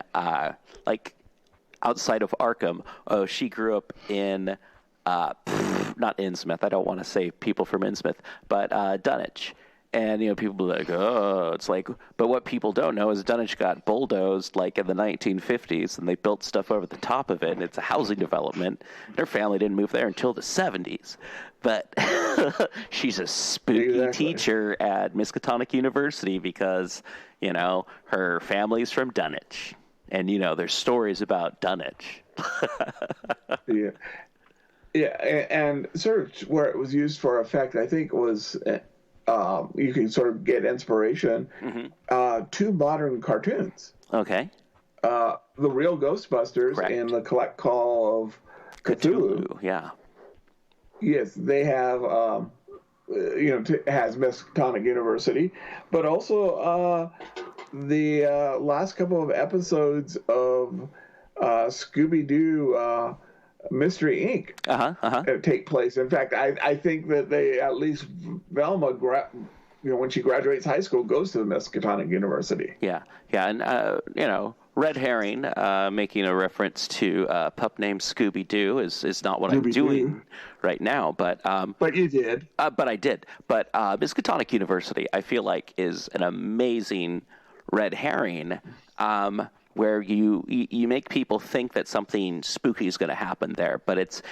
outside of Arkham. Oh, she grew up in not Innsmouth. I don't want to say people from Innsmouth, but Dunwich. And, people be like, oh, it's like, but what people don't know is Dunwich got bulldozed in the 1950s, and they built stuff over the top of it, and it's a housing development. Their family didn't move there until the 70s. But she's a spooky teacher at Miskatonic University because, her family's from Dunwich. And, there's stories about Dunwich. Yeah. Yeah, and sort of where it was used for effect, I think was... you can sort of get inspiration. Two modern cartoons. Okay. The Real Ghostbusters Correct. And the Collect Call of Cthulhu. Yeah. Yes, they have, has Miskatonic University, but also the last couple of episodes of Scooby-Doo Mystery Inc. Take place. In fact, I think that they, at least Velma, when she graduates high school, goes to the Miskatonic University. Yeah, and red herring, making a reference to a pup named Scooby-Doo is not what I'm doing right now, but you did. But I did. But Miskatonic University, I feel like, is an amazing red herring. Where you make people think that something spooky is going to happen there, but it's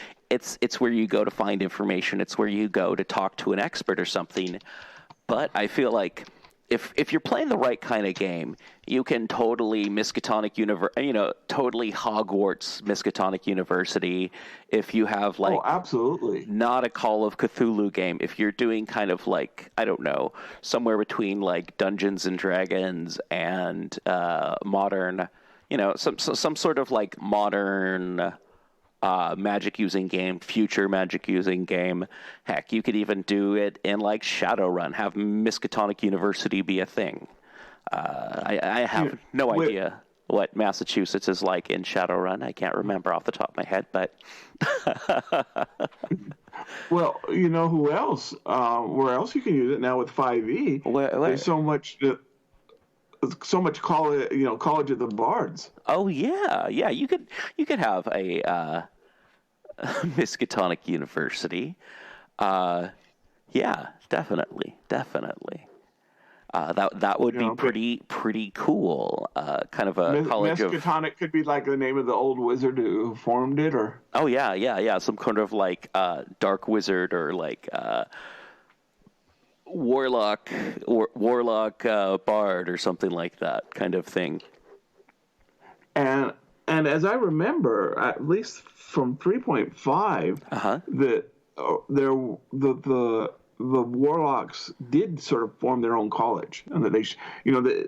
where you go to find information. It's where you go to talk to an expert or something. But I feel like if you're playing the right kind of game, you can totally totally Hogwarts Miskatonic University. If you have absolutely not a Call of Cthulhu game, if you're doing kind of I don't know, somewhere between Dungeons and Dragons and modern, some sort of modern magic using game, future magic using game. Heck, you could even do it in Shadowrun, have Miskatonic University be a thing. I have no idea what Massachusetts is like in Shadowrun. I can't remember off the top of my head, but well, who else? Where else you can use it now with 5e? There's so much College of the Bards. Oh yeah. You could have a Miskatonic University. Yeah, definitely. That would be pretty cool. Kind of a college of Miskatonic could be the name of the old wizard who formed it, or some kind of dark wizard or warlock bard or something like that kind of thing. And And as I remember, at least from 3.5, that the warlocks did sort of form their own college, and that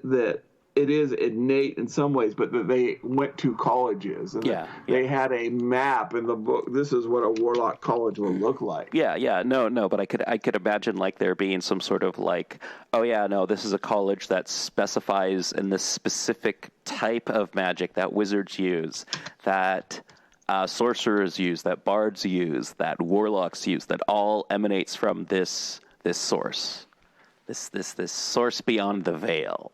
that it is innate in some ways, but that they went to colleges, and they had a map in the book. This is what a warlock college will look like. No, but I could imagine like there being some sort of like, this is a college that specifies in this specific type of magic that wizards use, that sorcerers use, that bards use, that warlocks use, that all emanates from this source. This source beyond the veil.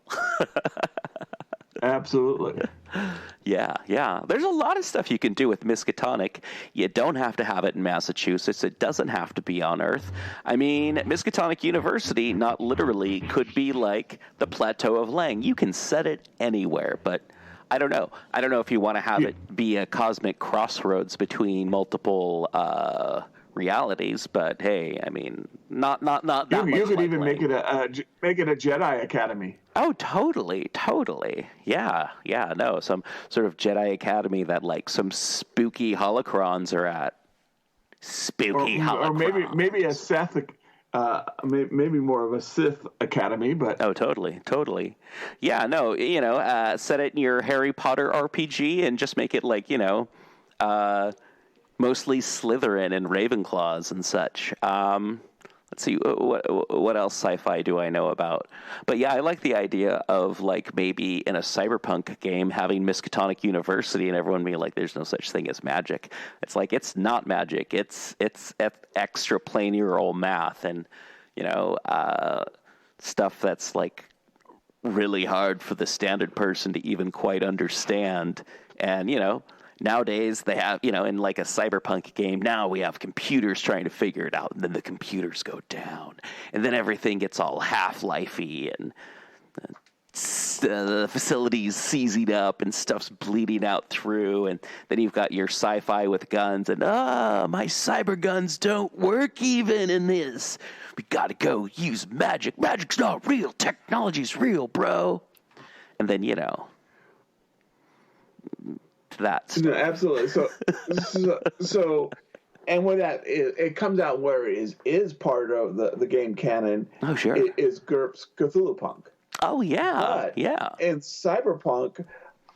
Absolutely. Yeah. There's a lot of stuff you can do with Miskatonic. You don't have to have it in Massachusetts. It doesn't have to be on Earth. I mean, Miskatonic University, not literally, could be like the Plateau of Lang. You can set it anywhere, but I don't know. I don't know if you want to have it be a cosmic crossroads between multiple realities, but hey, I mean, not that much. You could like even make it a Jedi Academy. Oh, totally. Yeah. No, some sort of Jedi Academy that like some spooky holocrons are at. Holocron. Or maybe a Sith, maybe more of a Sith Academy, but totally. Yeah, no, set it in your Harry Potter RPG and just make it like mostly Slytherin and Ravenclaws and such. Let's see, what else sci-fi do I know about? But yeah, I like the idea of like maybe in a cyberpunk game having Miskatonic University and everyone being like, there's no such thing as magic. It's like, it's not magic. It's extraplanar math and, stuff that's like really hard for the standard person to even quite understand. And, nowadays they have, in like a cyberpunk game, now we have computers trying to figure it out, and then the computers go down, and then everything gets all Half-Life-y, and the facility's seizing up, and stuff's bleeding out through, and then you've got your sci-fi with guns, and my cyber guns don't work even in this. We gotta go use magic. Magic's not real. Technology's real, bro. And then, that stuff. No, absolutely. So, and when that it comes out where it is part of the game canon. Oh, sure. It is GURPS Cthulhu Punk. Oh, yeah. But yeah. In Cyberpunk,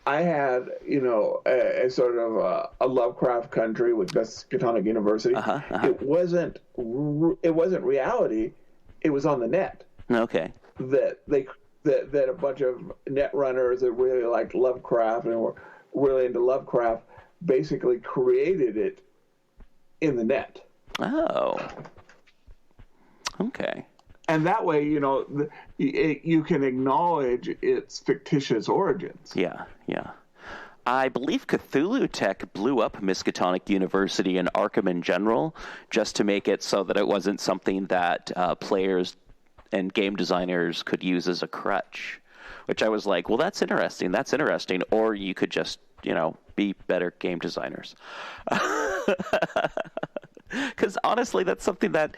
I had a sort of a Lovecraft country with Miskatonic University. It wasn't reality. It was on the net. Okay. That a bunch of net runners that really liked Lovecraft and were really into Lovecraft basically created it in the net. Oh. Okay. And that way, you can acknowledge its fictitious origins. Yeah. I believe Cthulhu Tech blew up Miskatonic University and Arkham in general just to make it so that it wasn't something that players and game designers could use as a crutch. Which I was like, well, that's interesting. Or you could just, be better game designers. Because honestly, that's something that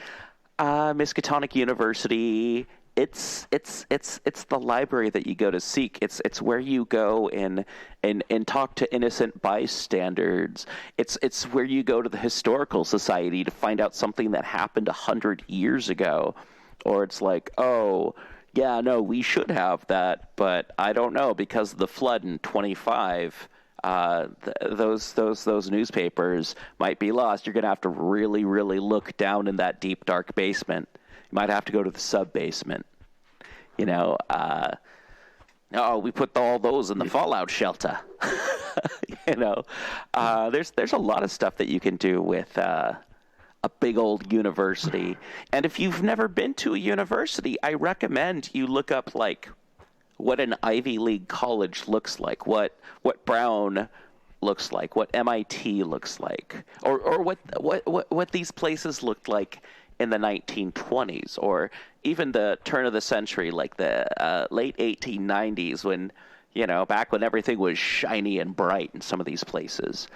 Miskatonic University, it's the library that you go to seek. It's where you go and talk to innocent bystanders. It's where you go to the historical society to find out something that happened 100 years ago. Or it's like, oh, yeah, no, we should have that, but I don't know, because of the flood in 25, those newspapers might be lost. You're going to have to really, really look down in that deep, dark basement. You might have to go to the sub-basement. We put all those in the fallout shelter. There's a lot of stuff that you can do with a big old university. And if you've never been to a university, I recommend you look up like what an Ivy League college looks like, what Brown looks like, what MIT looks like, or what these places looked like in the 1920s, or even the turn of the century, like the late 1890s, when back when everything was shiny and bright in some of these places.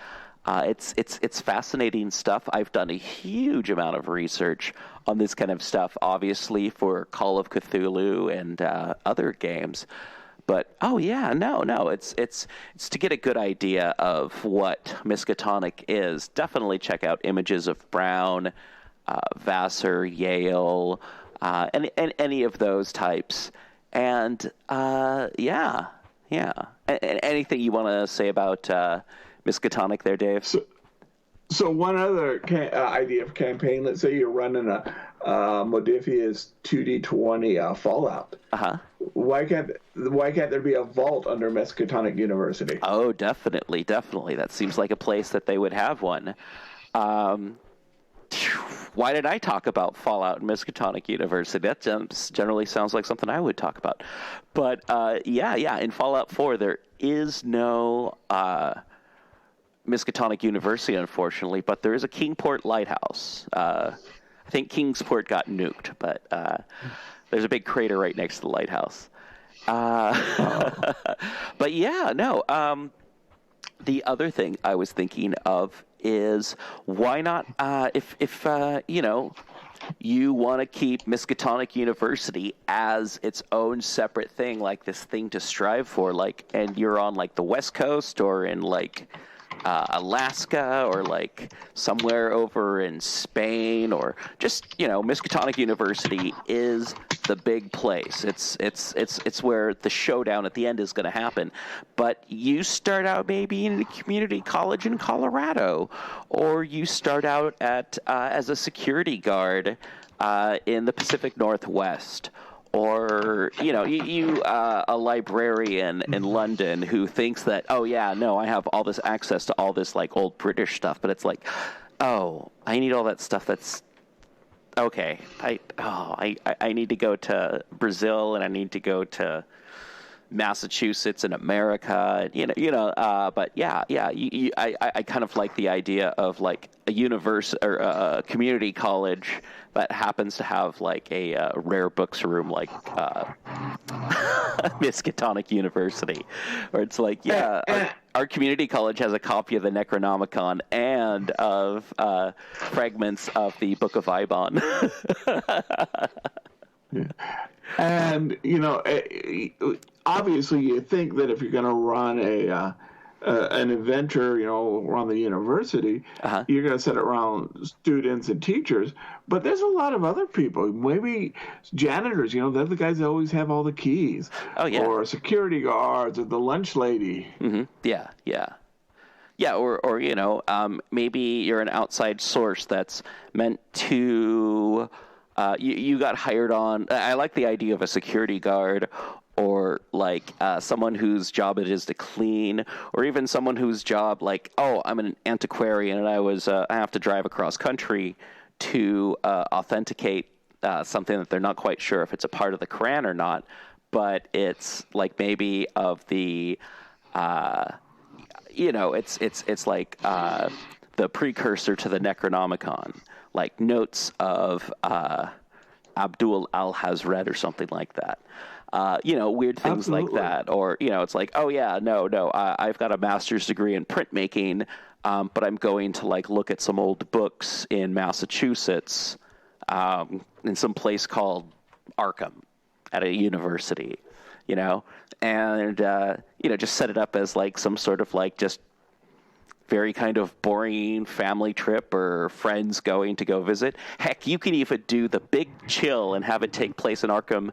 It's fascinating stuff. I've done a huge amount of research on this kind of stuff, obviously for Call of Cthulhu and other games. But it's to get a good idea of what Miskatonic is. Definitely check out images of Brown, Vassar, Yale, and any of those types. And anything you want to say about Miskatonic there, Dave? So one other idea of campaign. Let's say you're running a Modifius 2D20 Fallout. Why can't there be a vault under Miskatonic University? Oh, definitely. That seems like a place that they would have one. Why did I talk about Fallout and Miskatonic University? That generally sounds like something I would talk about. But in Fallout 4 there is no Miskatonic University, unfortunately, but there is a Kingport lighthouse. I think Kingsport got nuked, but there's a big crater right next to the lighthouse. But the other thing I was thinking of is why not, if you want to keep Miskatonic University as its own separate thing, like this thing to strive for, like, and you're on like the West Coast or in like Alaska or like somewhere over in Spain, or just, Miskatonic University is the big place. It's where the showdown at the end is going to happen. But you start out maybe in a community college in Colorado, or you start out at as a security guard in the Pacific Northwest. Or, a librarian in London who thinks that, I have all this access to all this, like, old British stuff. But it's like, I need all that stuff that's, okay. I need to go to Brazil, and I need to go to Massachusetts and America, but I kind of like the idea of like a university or a community college that happens to have like a rare books room, like Miskatonic University, where it's like, our community college has a copy of the Necronomicon and of fragments of the Book of Ibon. And obviously, you think that if you're going to run an adventure, around the university, you're going to set it around students and teachers. But there's a lot of other people, maybe janitors. They're the guys that always have all the keys. Oh yeah. Or security guards, or the lunch lady. Mm-hmm. Yeah. Or maybe you're an outside source that's meant to. You got hired on. I like the idea of a security guard, or like someone whose job it is to clean, or even someone whose job, like, I'm an antiquarian and I have to drive across country to authenticate something that they're not quite sure if it's a part of the Quran or not, but it's like maybe of the, it's like the precursor to the Necronomicon. Like notes of Abdul al-Hazred or something like that. Weird things Absolutely. Like that. Or, it's like, I've got a master's degree in printmaking, but I'm going to like look at some old books in Massachusetts, in some place called Arkham at a university, and, just set it up as like some sort of like just very kind of boring family trip or friends going to go visit. Heck, you can even do the big chill and have it take place in Arkham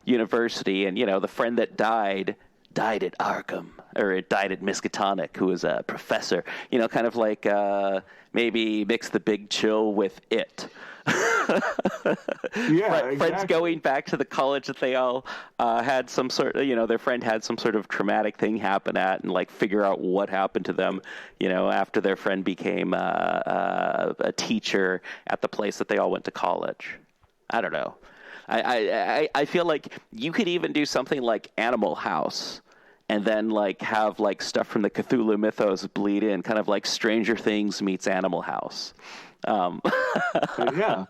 University. And, the friend that died at Arkham, or it died at Miskatonic, who was a professor, kind of like maybe mix the big chill with it. Exactly. Friends going back to the college that they all had some sort of, their friend had some sort of traumatic thing happen at, and like figure out what happened to them, after their friend became a teacher at the place that they all went to college. I don't know. I feel like you could even do something like Animal House, and then like have like stuff from the Cthulhu mythos bleed in, kind of like Stranger Things meets Animal House. Yeah.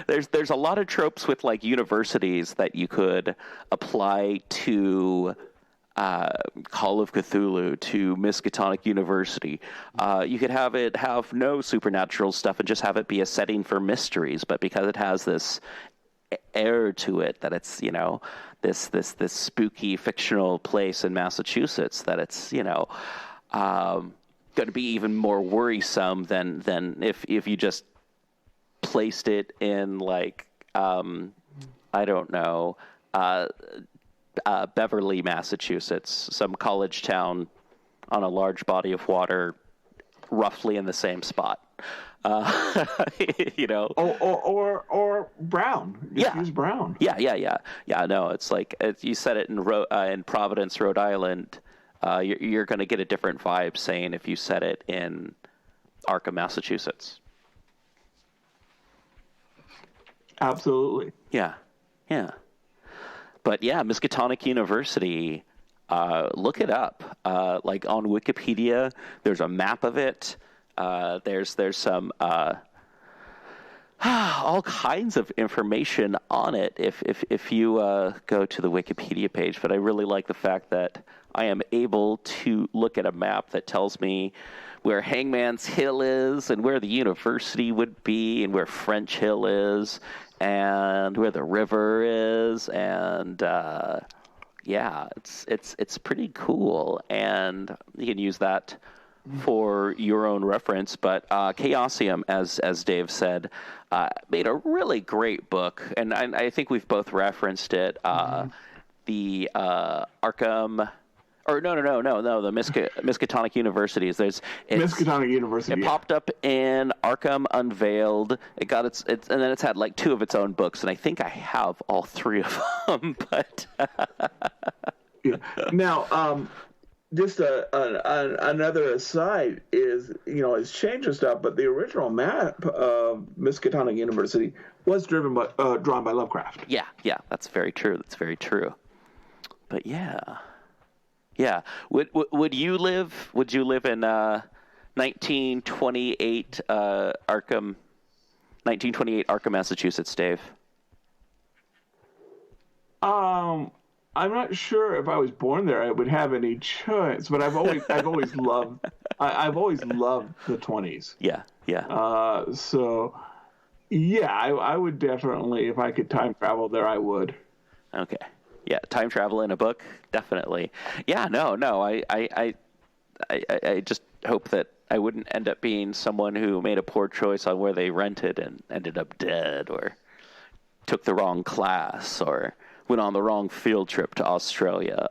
There's a lot of tropes with like universities that you could apply to Call of Cthulhu, to Miskatonic University. You could have it have no supernatural stuff and just have it be a setting for mysteries, but because it has this air to it, that it's, this spooky fictional place in Massachusetts, that it's, going to be even more worrisome than if you just placed it in, like, I don't know, Beverly, Massachusetts, some college town on a large body of water, roughly in the same spot. Or Brown. Just use Brown. Yeah. No, it's like, if you said it in Providence, Rhode Island, you're going to get a different vibe saying if you said it in Arkham, Massachusetts. Absolutely. Yeah. But yeah, Miskatonic University, look it up. Like on Wikipedia, there's a map of it. There's some all kinds of information on it if you go to the Wikipedia page. But I really like the fact that I am able to look at a map that tells me where Hangman's Hill is and where the university would be and where French Hill is and where the river is, and it's pretty cool, and you can use that for your own reference. But Chaosium, as Dave said, made a really great book, and I think we've both referenced it. The Arkham. Or no, the Miskatonic Universities. Miskatonic University. It popped up in Arkham Unveiled. It got and then it's had like 2 of its own books, and I think I have all 3 of them. But yeah. Now, just another aside is, it's changed and stuff, but the original map of Miskatonic University was drawn by Lovecraft. Yeah, that's very true. But yeah. Yeah. Would you live in 1928 Arkham, Massachusetts, Dave? I'm not sure if I was born there I would have any choice, but I've always loved the 20s. Yeah. So yeah, I would definitely, if I could time travel there, I would. Okay. Yeah, time travel in a book, definitely. Yeah, no. I just hope that I wouldn't end up being someone who made a poor choice on where they rented and ended up dead, or took the wrong class, or went on the wrong field trip to Australia.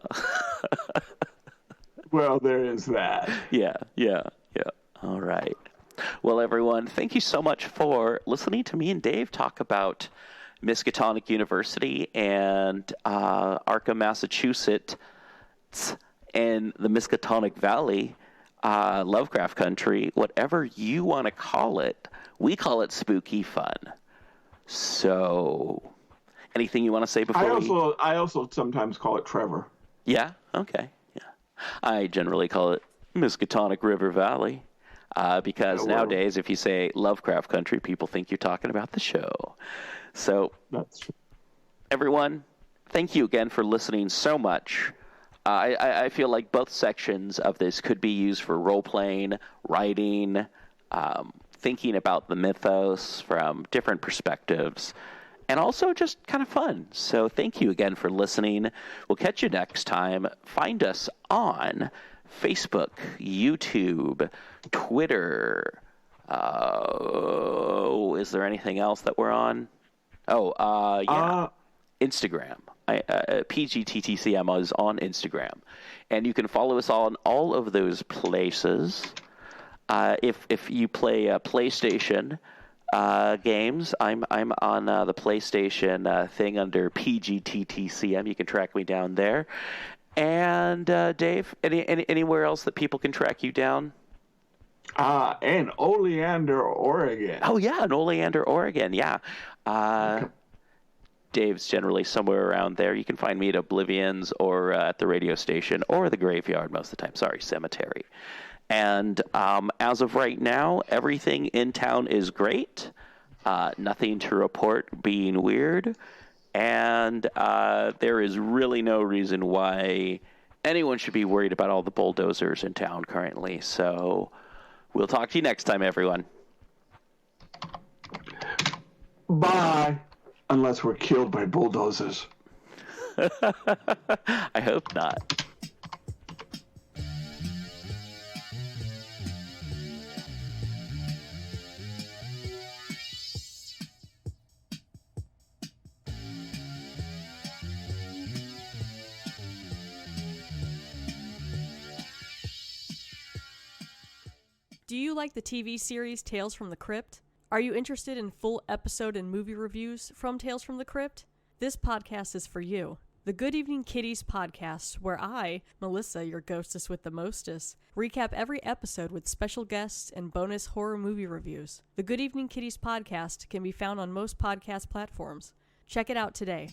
Well, there is that. Yeah. All right. Well, everyone, thank you so much for listening to me and Dave talk about Miskatonic University and Arkham, Massachusetts, and the Miskatonic Valley, Lovecraft Country, whatever you want to call it. We call it spooky fun. So, anything you want to say before I also sometimes call it Trevor. Yeah? Okay. Yeah. I generally call it Miskatonic River Valley. Because nowadays, if you say Lovecraft Country, people think you're talking about the show. So, that's true. Everyone, thank you again for listening so much. I feel like both sections of this could be used for role-playing, writing, thinking about the mythos from different perspectives, and also just kind of fun. So thank you again for listening. We'll catch you next time. Find us on Facebook, YouTube, Twitter. Is there anything else that we're on? Instagram. PGTTCM is on Instagram. And you can follow us on all of those places. If you play PlayStation games, I'm on the PlayStation thing under PGTTCM. You can track me down there. And Dave, anywhere else that people can track you down? In Oleander, Oregon. Oh, yeah, in Oleander, Oregon, yeah. Dave's generally somewhere around there. You can find me at Oblivion's or at the radio station or the graveyard most of the time. Sorry, cemetery. And as of right now, everything in town is great. Nothing to report being weird. And there is really no reason why anyone should be worried about all the bulldozers in town currently. So we'll talk to you next time, everyone. Bye. Unless we're killed by bulldozers. I hope not. Do you like the TV series Tales from the Crypt? Are you interested in full episode and movie reviews from Tales from the Crypt? This podcast is for you. The Good Evening Kitties podcast, where I, Melissa, your ghostess with the mostess, recap every episode with special guests and bonus horror movie reviews. The Good Evening Kitties podcast can be found on most podcast platforms. Check it out today.